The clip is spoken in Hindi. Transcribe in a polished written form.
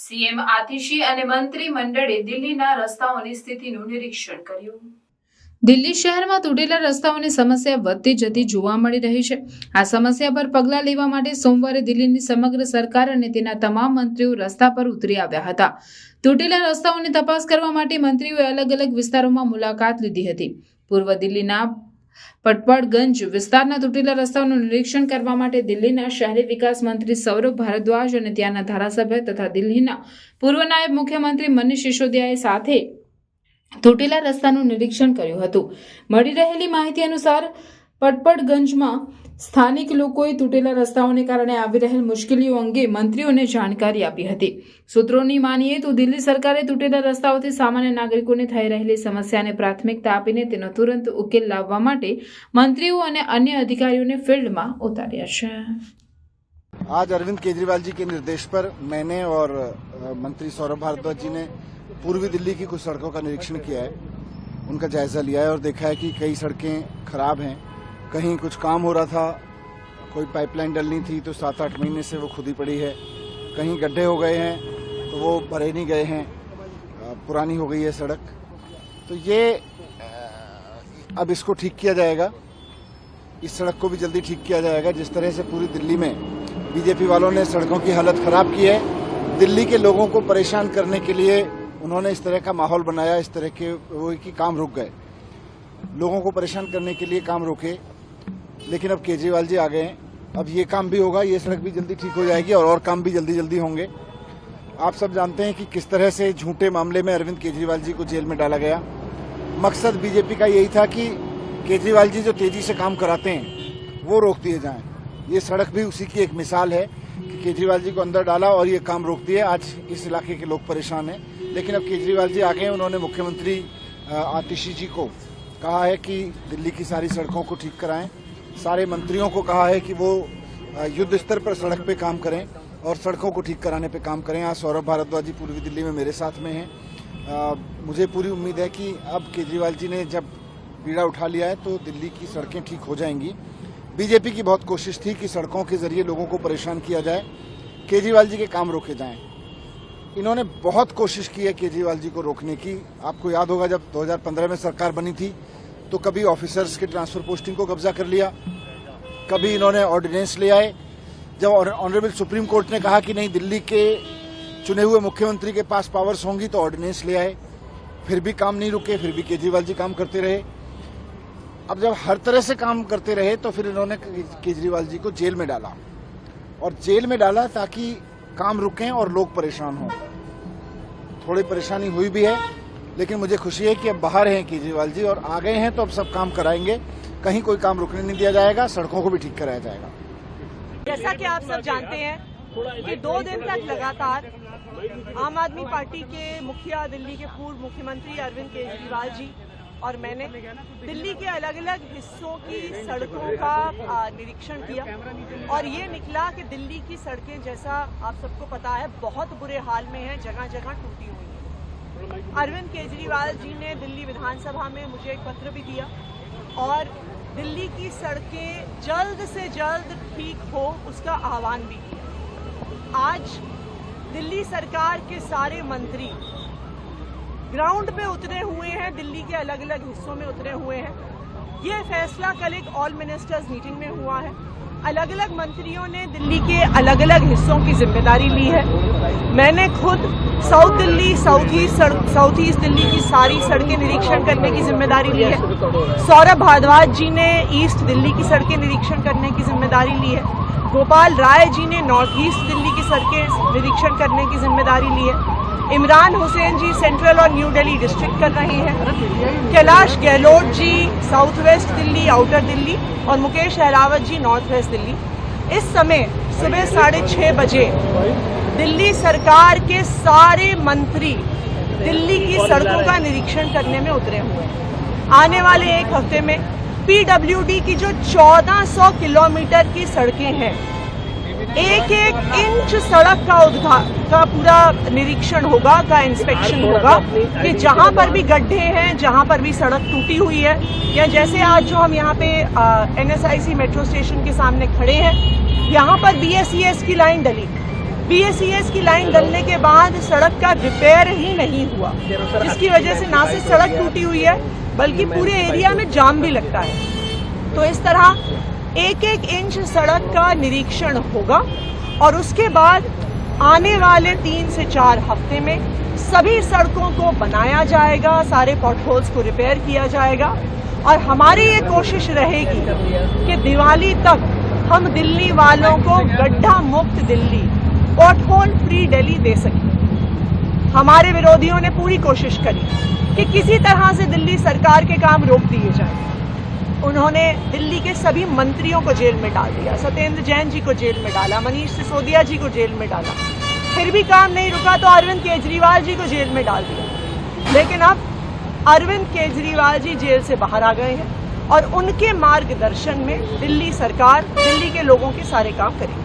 સીએમ આતિશી અને મંત્રીમંડળે દિલ્હીના રસ્તાઓની સ્થિતિનું નિરીક્ષણ કર્યું। દિલ્હી શહેરમાં તૂટેલા રસ્તાઓની સમસ્યા વધતી જતી જોવા મળી રહી છે। આ સમસ્યા પર પગલાં લેવા માટે સોમવારે દિલ્હીની સમગ્ર સરકાર અને તેના તમામ મંત્રીઓ રસ્તા પર ઉતરી આવ્યા હતા। તૂટેલા રસ્તાઓની તપાસ કરવા માટે મંત્રીઓએ અલગ અલગ વિસ્તારોમાં મુલાકાત લીધી હતી। પૂર્વ દિલ્હીના પટપડગંજ વિસ્તારના તૂટેલા રસ્તાઓનું નિરીક્ષણ કરવા માટે દિલ્હીના શહેરી વિકાસ મંત્રી સૌરભ ભારદ્વાજ અને ત્યાંના ધારાસભ્ય તથા દિલ્હીના પૂર્વ નાયબ મુખ્યમંત્રી મનીષ સિસોદિયાએ સાથે તૂટેલા રસ્તાનું નિરીક્ષણ કર્યું હતું। મળી રહેલી માહિતી અનુસાર પટપડગંજમાં સ્થાનિક લોકોએ તૂટેલા રસ્તાઓને કારણે આવી રહેલ મુશ્કેલીઓ અંગે મંત્રીઓને જાણકારી આપી હતી। સૂત્રોની માનીએ તો દિલ્હી સરકારે તૂટેલા રસ્તાઓથી સામાન્ય નાગરિકોને થઈ રહેલી સમસ્યાને પ્રાથમિકતા આપીને તેનો તુરંત ઉકેલ લાવવા માટે મંત્રીઓ અને अन्य अधिकारियों फील्डમાં उतार्या છે। आज अरविंद केजरीवाल जी के निर्देश पर मैंने और मंत्री सौरभ भारद्वाज जी ने पूर्वी दिल्ली की कुछ सड़कों का निरीक्षण किया है, उनका जायजा लिया है और देखा है कि कई सड़कें खराब हैं। कहीं कुछ काम हो रहा था, कोई पाइपलाइन डलनी थी तो 7-8 महीने से वो खुदी पड़ी है। कहीं गड्ढे हो गए हैं तो वो भरे नहीं गए हैं, पुरानी हो गई है सड़क। तो ये अब इसको ठीक किया जाएगा, इस सड़क को भी जल्दी ठीक किया जाएगा। जिस तरह से पूरी दिल्ली में बीजेपी वालों ने सड़कों की हालत खराब की है, दिल्ली के लोगों को परेशान करने के लिए उन्होंने इस तरह का माहौल बनाया, इस तरह के वो कि काम रुक गए, लोगों को परेशान करने के लिए काम रोके। लेकिन अब केजरीवाल जी आ गए हैं, अब ये काम भी होगा, ये सड़क भी जल्दी ठीक हो जाएगी और काम भी जल्दी जल्दी होंगे। आप सब जानते हैं कि किस तरह से झूठे मामले में अरविंद केजरीवाल जी को जेल में डाला गया। मकसद बीजेपी का यही था कि केजरीवाल जी जो तेजी से काम कराते हैं वो रोक दिए जाएं। ये सड़क भी उसी की एक मिसाल है कि केजरीवाल जी को अंदर डाला और ये काम रोक दिए। आज इस इलाके के लोग परेशान हैं, लेकिन अब केजरीवाल जी आ गए। उन्होंने मुख्यमंत्री आतिशी जी को कहा है कि दिल्ली की सारी सड़कों को ठीक कराएं। सारे मंत्रियों को कहा है कि वो युद्ध स्तर पर सड़क पे काम करें और सड़कों को ठीक कराने पे काम करें। आज सौरभ भारद्वाज जी पूर्वी दिल्ली में मेरे साथ में हैं। मुझे पूरी उम्मीद है कि अब केजरीवाल जी ने जब बीड़ा उठा लिया है तो दिल्ली की सड़कें ठीक हो जाएंगी। बीजेपी की बहुत कोशिश थी कि सड़कों के जरिए लोगों को परेशान किया जाए, केजरीवाल जी के काम रोके जाएं। इन्होंने बहुत कोशिश की है केजरीवाल जी को रोकने की। आपको याद होगा जब 2015 में सरकार बनी थी तो कभी ऑफिसर्स के ट्रांसफर पोस्टिंग को कब्जा कर लिया, कभी इन्होंने ऑर्डिनेंस ले आए। जब ऑनरेबल सुप्रीम कोर्ट ने कहा कि नहीं, दिल्ली के चुने हुए मुख्यमंत्री के पास पावर्स होंगी, तो ऑर्डिनेंस ले आए। फिर भी काम नहीं रुके, फिर भी केजरीवाल जी काम करते रहे। अब जब हर तरह से काम करते रहे तो फिर इन्होंने केजरीवाल जी को जेल में डाला, और जेल में डाला ताकि काम रुकें और लोग परेशान हों। थोड़ी परेशानी हुई भी है, लेकिन मुझे खुशी है कि अब बाहर हैं केजरीवाल जी और आ गए हैं, तो अब सब काम कराएंगे। कहीं कोई काम रुकने नहीं दिया जाएगा, सड़कों को भी ठीक कराया जाएगा। जैसा कि आप सब जानते हैं कि 2 दिन तक लगातार आम आदमी पार्टी के मुखिया, दिल्ली के पूर्व मुख्यमंत्री अरविंद केजरीवाल जी और मैंने दिल्ली के अलग अलग हिस्सों की सड़कों का निरीक्षण किया, और ये निकला कि दिल्ली की सड़कें, जैसा आप सबको पता है, बहुत बुरे हाल में हैं, जगह जगह टूटी हुई हैं। अरविंद केजरीवाल जी ने दिल्ली विधानसभा में मुझे एक पत्र भी दिया और दिल्ली की सड़कें जल्द से जल्द ठीक हो उसका आह्वान भी किया। आज दिल्ली सरकार के सारे मंत्री ग्राउंड पे उतरे हुए हैं, दिल्ली के अलग अलग हिस्सों में उतरे हुए हैं। ये फैसला कल एक ऑल मिनिस्टर्स मीटिंग में हुआ है। अलग अलग मंत्रियों ने दिल्ली के अलग अलग हिस्सों की जिम्मेदारी ली है। मैंने खुद south Delhi, south east Delhi की सारी सड़कें निरीक्षण करने की जिम्मेदारी ली है। सौरभ भारद्वाज जी ने ईस्ट दिल्ली की सड़कें निरीक्षण करने की जिम्मेदारी ली है। गोपाल राय जी ने नॉर्थ ईस्ट दिल्ली की सड़कें निरीक्षण करने की जिम्मेदारी ली है। इमरान हुसैन जी सेंट्रल और न्यू दिल्ली डिस्ट्रिक्ट कर रहे हैं। Kailash Gahlot ji south west Delhi, outer Delhi, और मुकेश अहलावत जी नॉर्थ वेस्ट दिल्ली। इस समय सुबह 6:30 बजे दिल्ली सरकार के सारे मंत्री दिल्ली की सड़कों का निरीक्षण करने में उतरे हुए हैं। आने वाले एक हफ्ते में पीडब्ल्यूडी की जो 1400 किलोमीटर की सड़कें हैं, एक इंच सड़क का पूरा निरीक्षण होगा, का इंस्पेक्शन होगा कि जहां पर भी गड्ढे हैं, जहां पर भी सड़क टूटी हुई है, या जैसे आज जो हम यहाँ पे NSIC मेट्रो स्टेशन के सामने खड़े हैं, यहाँ पर BSES की लाइन डली, BACS की लाइन डलने के बाद सड़क का रिपेयर ही नहीं हुआ, जिसकी वजह से ना सिर्फ सड़क टूटी हुई है बल्कि पूरे एरिया में जाम भी लगता है। तो इस तरह एक एक इंच सड़क का निरीक्षण होगा और उसके बाद आने वाले 3 से 4 हफ्ते में सभी सड़कों को बनाया जाएगा, सारे पॉटहोल्स को रिपेयर किया जाएगा और हमारी ये कोशिश रहेगी कि दिवाली तक हम दिल्ली वालों को गड्ढा मुक्त दिल्ली, पॉटहोल फ्री दिल्ली दे सकें। हमारे विरोधियों ने पूरी कोशिश करी कि किसी तरह से दिल्ली सरकार के काम रोक दिए जाए। उन्होंने दिल्ली के सभी मंत्रियों को जेल में डाल दिया, सत्येंद्र जैन जी को जेल में डाला, मनीष सिसोदिया जी को जेल में डाला। फिर भी काम नहीं रुका तो अरविंद केजरीवाल जी को जेल में डाल दिया। लेकिन अब अरविंद केजरीवाल जी जेल से बाहर आ गए हैं और उनके मार्गदर्शन में दिल्ली सरकार दिल्ली के लोगों के सारे काम करेगी।